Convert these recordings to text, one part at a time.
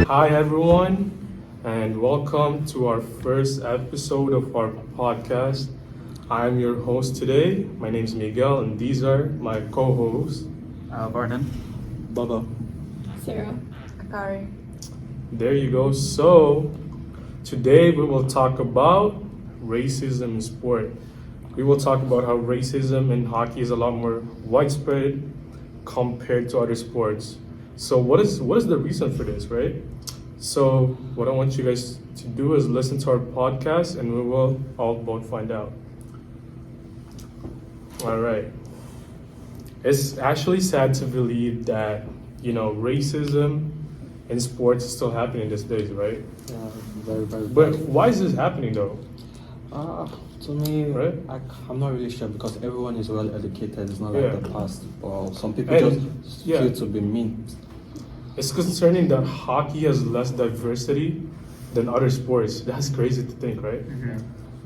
Hi, everyone, and welcome to our first episode of our podcast. I'm your host today. My name is Miguel, and these are my co hosts. Gordon. Baba. Sarah. Akari. There you go. So, today we will talk about racism in sport. We will talk about how racism in hockey is a lot more widespread compared to other sports. So, what is the reason for this, right? So, what I want you guys to do is listen to our podcast, and we will all both find out. All right. It's actually sad to believe that racism in sports is still happening these days, right? Yeah, very, very But bad. why is this happening though? To me, Right? I'm not really sure because everyone is well educated. It's not Yeah. like the past. Or some people And- just yeah. feel to be mean. It's concerning that hockey has less diversity than other sports. That's crazy to think, right?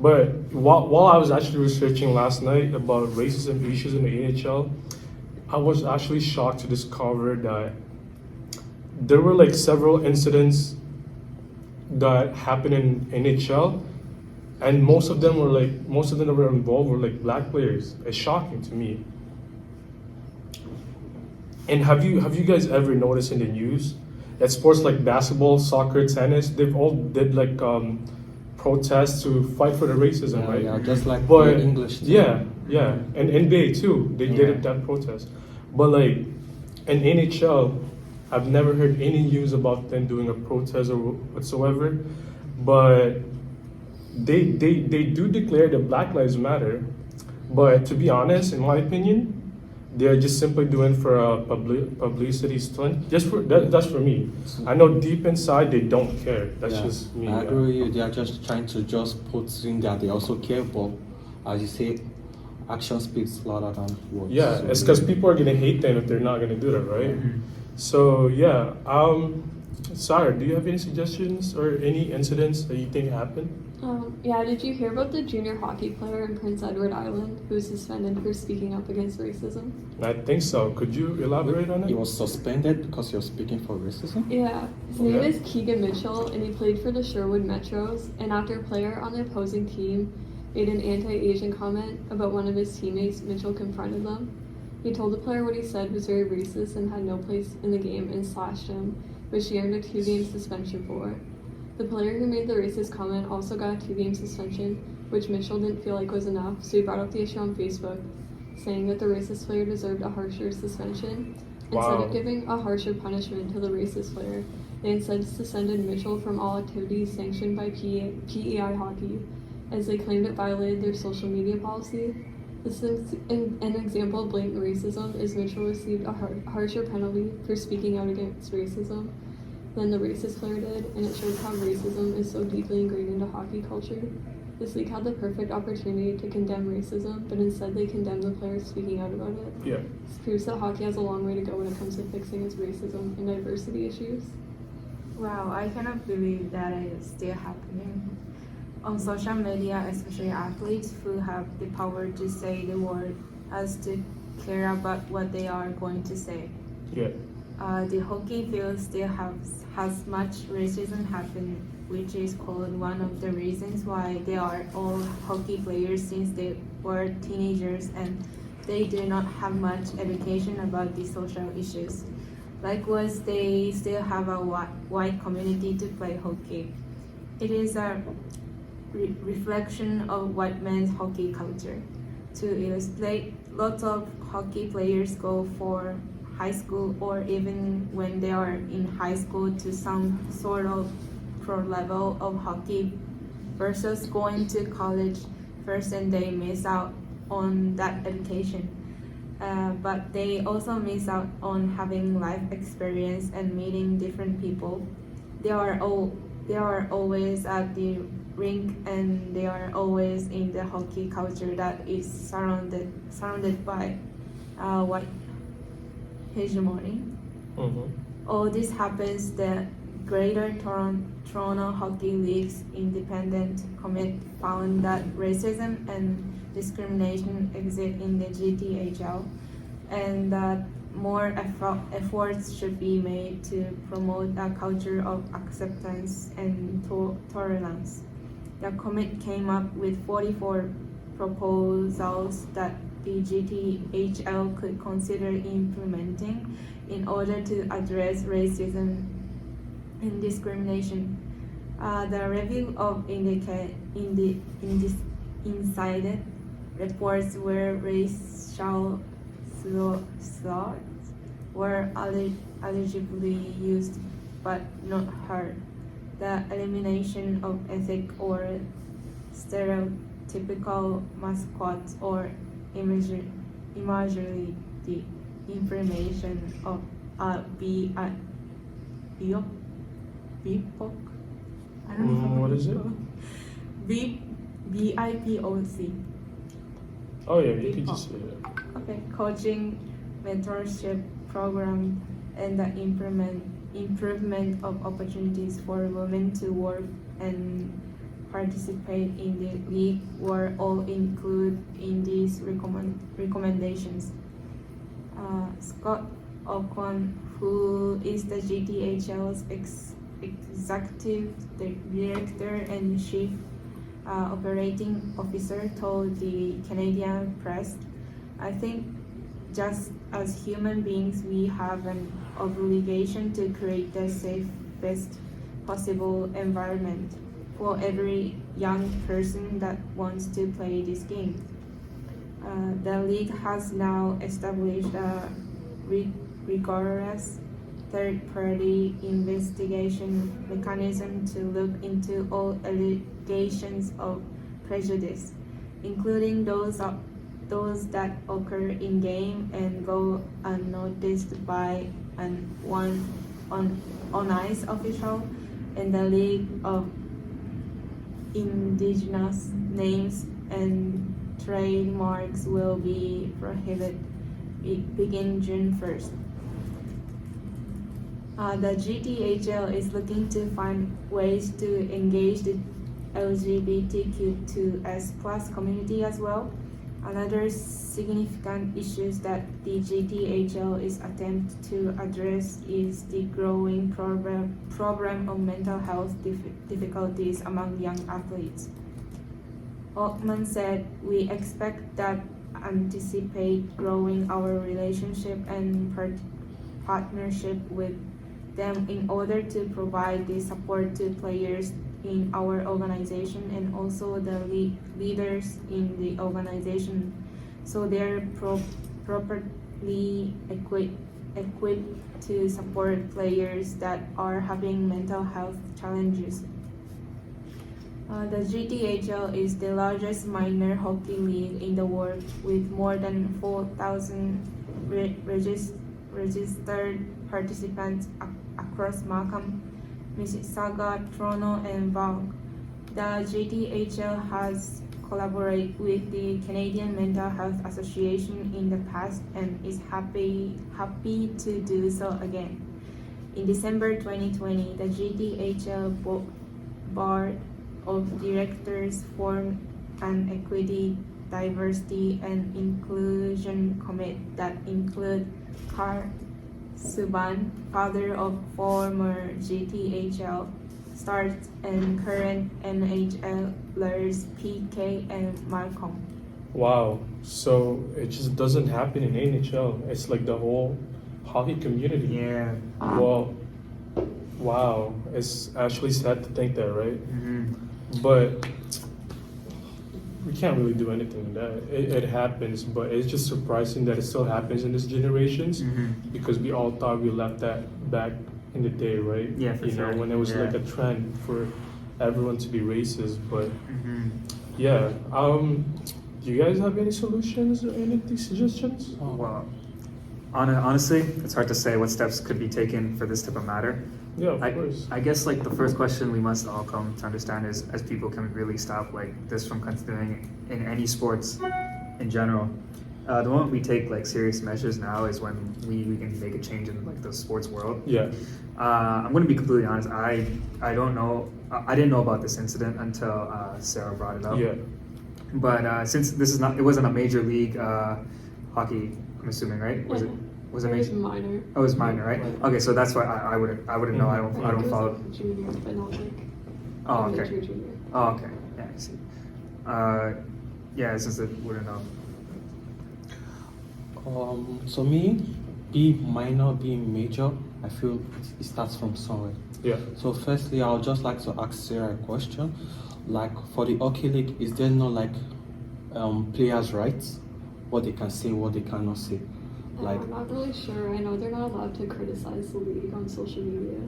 But while I was actually researching last night about racism issues in the NHL, I was actually shocked to discover that there were like several incidents that happened in NHL, and most of them that were involved were like black players. It's shocking to me. And have you guys ever noticed in the news that sports like basketball, soccer, tennis, they've all did like protests to fight for the racism, Yeah, right? yeah, just like But the English team. yeah, and NBA too. They did it, that protest. But like in NHL, I've never heard any news about them doing a protest or whatsoever. But they do declare that Black Lives Matter. But to be honest, in my opinion, they're just simply doing for a publicity stunt. That's for me. I know deep inside they don't care. That's Yeah, just me. I yeah. agree with you. They are just trying to just put in that they also care, but as you say, action speaks louder than words. Yeah, So- it's because people are gonna hate them if they're not gonna do that, right? So yeah, Sarah, do you have any suggestions or any incidents that you think happened? Did you hear about the junior hockey player in Prince Edward Island who was suspended for speaking up against racism? I think so. Could you elaborate on He it? was suspended because you're speaking for racism. Yeah, his name Okay. is Keegan Mitchell, and he played for the Sherwood Metros. And after a player on the opposing team made an anti-Asian comment about one of his teammates, Mitchell confronted them. He told the player what he said was very racist and had no place in the game and slashed him, which he earned a 2-game suspension for. The player who made the racist comment also got a 2-game suspension, which Mitchell didn't feel like was enough, so he brought up the issue on Facebook, saying that the racist player deserved a harsher suspension. Instead Wow. of giving a harsher punishment to the racist player, they instead suspended Mitchell from all activities sanctioned by PEI Hockey, as they claimed it violated their social media policy. This is an example of blatant racism, as Mitchell received a harsher penalty for speaking out against racism than the racist player did, and it shows how racism is so deeply ingrained into hockey culture. This league had the perfect opportunity to condemn racism, but instead they condemned the players speaking out about it. Yeah. This proves that hockey has a long way to go when it comes to fixing its racism and diversity issues. Wow, I cannot believe that is still happening. On social media, especially athletes who have the power to say the word has to care about what they are going to say. Yeah. The hockey field still has much racism happening, which is called one of the reasons why they are all hockey players since they were teenagers and they do not have much education about the social issues. Likewise, they still have a white community to play hockey. It is a reflection of white man's hockey culture. To illustrate, lots of hockey players go for high school or even when they are in high school to some sort of pro level of hockey versus going to college first and they miss out on that education. But they also miss out on having life experience and meeting different people. They are always at the rink and they are always in the hockey culture that is surrounded by white hegemony. All this happens the Greater Toronto Hockey League's independent committee found that racism and discrimination exist in the GTHL, and that more efforts should be made to promote a culture of acceptance and tolerance. The commit came up with 44 proposals that the GTHL could consider implementing in order to address racism and discrimination. The review of incited reports where racial slurs were allegedly used but not heard. The elimination of ethnic or stereotypical mascots or imagery, the information of BIPOC. I don't know What is it? BIPOC. Oh yeah, you could just say it. Okay, coaching, mentorship program, and the improvement of opportunities for women to work and participate in the league were all included in these recommendations. Scott Ocon, who is the GTHL's executive director and chief operating officer, told the Canadian press, "I think just as human beings, we have an obligation to create the safest possible environment for every young person that wants to play this game." The league has now established a rigorous third-party investigation mechanism to look into all allegations of prejudice, including those that occur in game and go unnoticed by an on-ice official, and the League of Indigenous Names and Trademarks will be prohibited begin June 1st. The GTHL is looking to find ways to engage the LGBTQ2S+ community as well. Another significant issue that the GTHL is attempting to address is the growing problem of mental health difficulties among young athletes. Altman said, "We expect that anticipate growing our relationship and partnership with them in order to provide the support to players in our organization and also the leaders in the organization, so they're properly equipped to support players that are having mental health challenges." The GTHL is the largest minor hockey league in the world, with more than 4,000 registered participants across Markham, Mississauga, Toronto, and Vaughan. The GTHL has collaborated with the Canadian Mental Health Association in the past and is happy to do so again. In December 2020, the GTHL Board of Directors formed an Equity, Diversity, and Inclusion Committee that include Carl Subban, father of former GTHL stars and current NHLers PK and Malcolm. Wow. So it just doesn't happen in NHL. It's like the whole hockey community. Yeah. Well, wow. It's actually sad to think that, right? Mm-hmm. But we can't really do anything with that. It happens, but it's just surprising that it still happens in this generations Mm-hmm. because we all thought we left that back in the day, right? Yeah, for you sure. know, when it was Yeah. like a trend for everyone to be racist. But Mm-hmm. yeah, do you guys have any solutions or any suggestions? Well, honestly, it's hard to say what steps could be taken for this type of matter. Yeah, of course. I guess like the first question we must all come to understand is, as people can really stop like this from continuing in any sports in general. The moment we take like serious measures now is when we can make a change in like the sports world. Yeah. I'm going to be completely honest. I don't know. I didn't know about this incident until Sarah brought it up. Yeah. But since it wasn't a major league hockey, I'm assuming, right? Was it? Was it It was major? minor. Oh, it was minor, right? Minor. Okay, so that's why I wouldn't know. I think don't it was follow. like junior, but not like Oh, elementary, okay. junior. Oh, okay. Yeah, I see. Yeah, since it wouldn't know. So me, be minor, be major, I feel it starts from somewhere. Yeah. So firstly, I would just like to ask Sarah a question. Like for the hockey league, is there no like players' rights? What they can say, what they cannot say. Like I'm not really sure. I know they're not allowed to criticize the league on social media.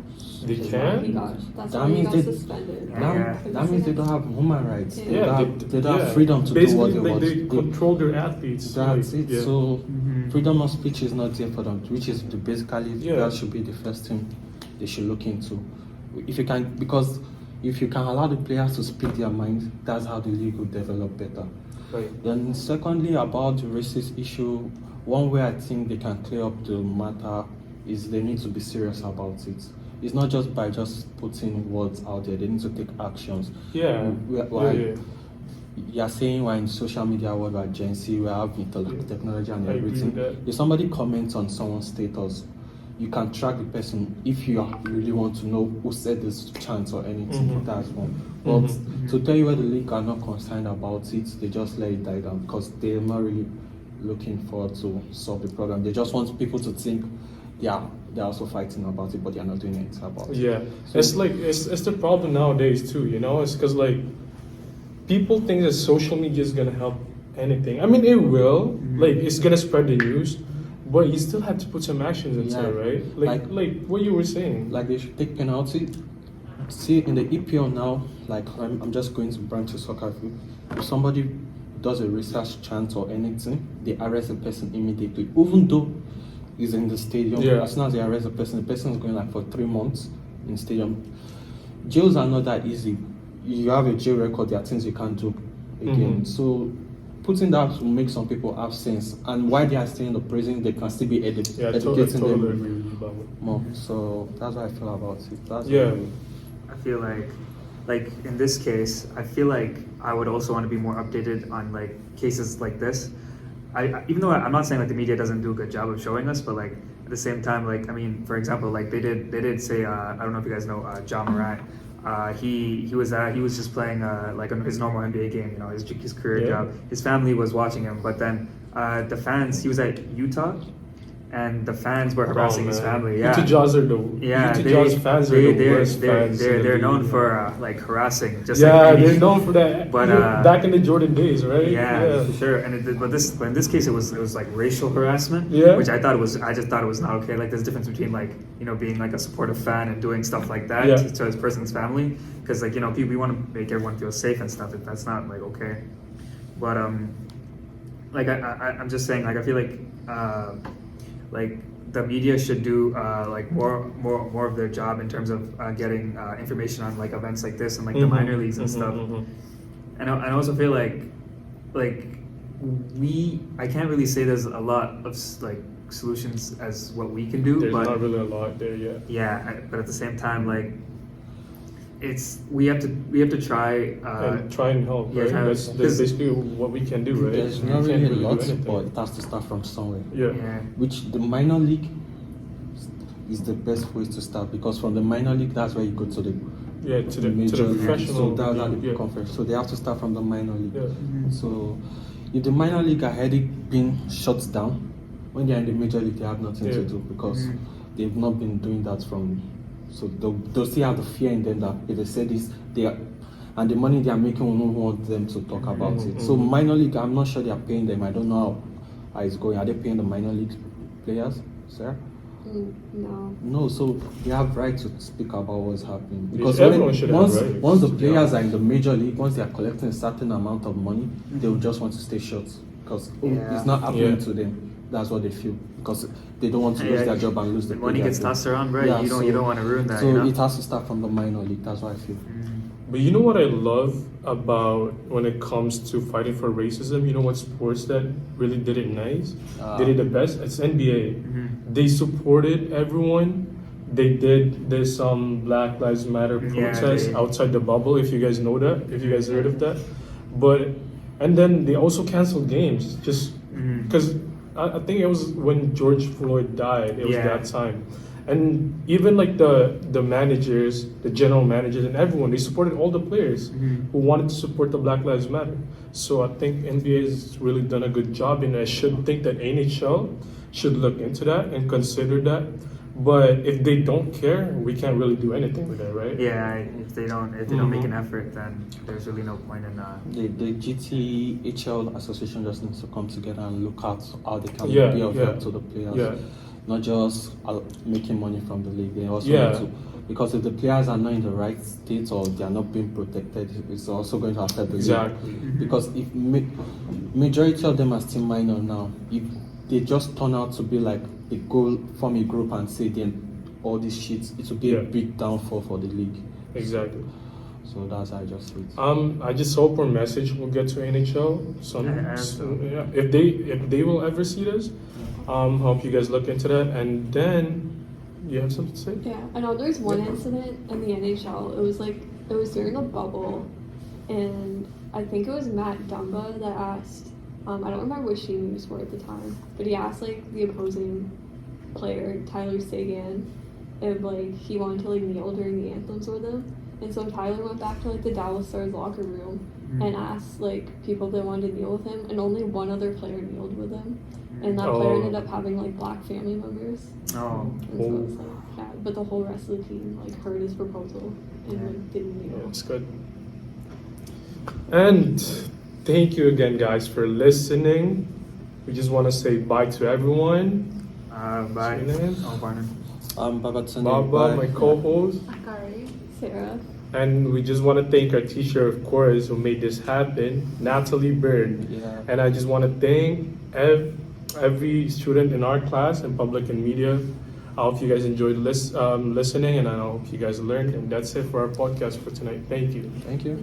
They Which is can? why he got, that's That why he means got they- suspended. Yeah. that means they don't have human rights. They Yeah. don't have freedom to do Basically, what they want. they control their athletes. That's like, it. yeah. So Mhm. freedom of speech is not there for them, which is basically Yeah. that should be the first thing they should look into. If you can, because if you can allow the players to speak their mind, that's how the league will develop better. Right. Then secondly, about the racist issue, one way I think they can clear up the matter is they need to be serious about it. It's not just by just putting words out there, they need to take actions. Yeah. Why you're saying we're in social media world, we're Gen Z, we have technology and I agree everything. with that. If somebody comments on someone's status, you can track the person if you really want to know who said this chant or anything. Mhm. That's one. But Mhm. to tell you where the league are not concerned about it, they just let it die down because they're not really looking forward to solve the problem. They just want people to think they're also fighting about it, but they're not doing anything about it. Yeah, So- it's like it's the problem nowadays too. You know, it's because like people think that social media is gonna help anything. I mean, it will. Like it's gonna spread the news, but you still have to put some actions into Yeah. it, right? Like what you were saying. Like they should take penalty. See in the EPL now, like I'm just going to branch to soccer. If somebody does a research chant or anything, they arrest the person immediately, even though he's in the stadium. Yeah. As soon as they arrest the person is going like for 3 months in stadium. Jails are not that easy. You have a jail record, there are things you can't do again. Mhm. So putting that will make some people have sense, and while they are staying in the prison, they can still be Yeah, I educating totally them agree with you about it. more. So that's what I feel about it. That's Yeah. what I feel like in this case, I feel like I would also want to be more updated on like cases like this. Even though I'm not saying like the media doesn't do a good job of showing us, but like at the same time, like I mean, for example, like they did say I don't know if you guys know John Morant. He was just playing like his normal NBA game, you know, his career Yeah. job. His family was watching him, but then the fans. He was at Utah, and the fans were harassing his family. Yeah, Utah Jazz are the yeah, Utah Jazz fans are the worst fans. in the they're league. known for like harassing. Just Yeah, like any- they're known for that. But, Back in the Jordan days, right? Yeah, for sure. And but in this case, it was like racial harassment. Yeah. Which I just thought it was not okay. Like there's a difference between like being like a supportive fan and doing stuff like that Yeah. to his person's family. Because like people, we want to make everyone feel safe and stuff. That's not like okay. But like I'm just saying, like I feel like the media should do like more of their job in terms of getting information on like events like this and like the minor leagues and stuff. And I also feel like I can't really say there's a lot of like solutions as what we can do, There's but not really a lot there yet. yeah, but at the same time, like we have to try. And try and help, yeah, right? try- That's 'cause- basically what we can do, right? There's We not can't really a do lot, anything. but it has to start from somewhere. Yeah. Yeah. Which the minor league is the best way to start because from the minor league that's where you go to the Yeah, to the major league. professional So that's how league, they yeah. conference. So they have to start from the minor league. Yeah. So if the minor league are already being shut down, when they're in the major league they have nothing to Yeah. do because Mhm. they've not been doing that from. So they'll still have the fear in them that if they say this, they are, and the money they are making will not want them to talk about it. So Mhm. minor league, I'm not sure they are paying them. I don't know how it's going. Are they paying the minor league players, sir? No. No, so they have right to speak about what's happening Because everyone should have once rights, once the to be players honest. are in the major league, once they are collecting a certain amount of money, they will just want to stay shut because Yeah. it's not happening Yeah. to them. That's what they feel because they don't want to lose Yeah, their job and lose the the money pay gets they're tossed getting. around, bro. Yeah, you don't want to ruin that. So you know? it has to start from the minor league. That's what I feel. But you know what I love about when it comes to fighting for racism? You know what sports that really did it nice? Did it the best? It's NBA. They supported everyone. They did this Black Lives Matter Yeah, protest they- outside the bubble, if you guys know that, if you guys heard of that. And then they also canceled games just Mhm. because I think it was when George Floyd died. It was Yeah. that time, and even like the managers, the general managers, and everyone, they supported all the players who wanted to support the Black Lives Matter. So I think NBA has really done a good job, and I should think that NHL should look into that and consider that. But if they don't care, we can't really do anything with it, right? Yeah, if they don't make an effort, then there's really no point in. The GTHL association just needs to come together and look at how they can Yeah, be of yeah. help to the players. Yeah. Not just making money from the league. They also Yeah. need to, because if the players are not in the right state or they are not being protected, it's also going to affect the Exactly. league. Because if majority of them are still minor now, if they just turn out to be like they go form a group and say then all these shit, it will be Yeah. a big downfall for the league. Exactly. So that's how I just see it. I just hope our message will get to NHL. Yeah, if they will ever see this, hope you guys look into that. And then, you have something to say? Yeah, I know there's one incident in the NHL. It was during a bubble, and I think it was Matt Dumba that asked. I don't remember which team he was for at the time, but he asked like the opposing player Tyler Sagan if like he wanted to like kneel during the anthems with him. And so Tyler went back to like the Dallas Stars locker room and asked like people if they wanted to kneel with him, and only one other player kneeled with him, and that player ended up having like black family members. Oh, And so it's like bad, but the whole rest of the team like heard his proposal and like didn't kneel. Yeah, it's good. And thank you again, guys, for listening. We just want to say bye to everyone. bye. What's your name? Oh, Barnum. Babatunde, Baba, bye. my co-host. Akari. Sarah. And we just want to thank our teacher, of course, who made this happen, Natalie Bird. Yeah. And I just want to thank every student in our class in public and media. I hope you guys enjoyed listening, and I hope you guys learned. And that's it for our podcast for tonight. Thank you. Thank you.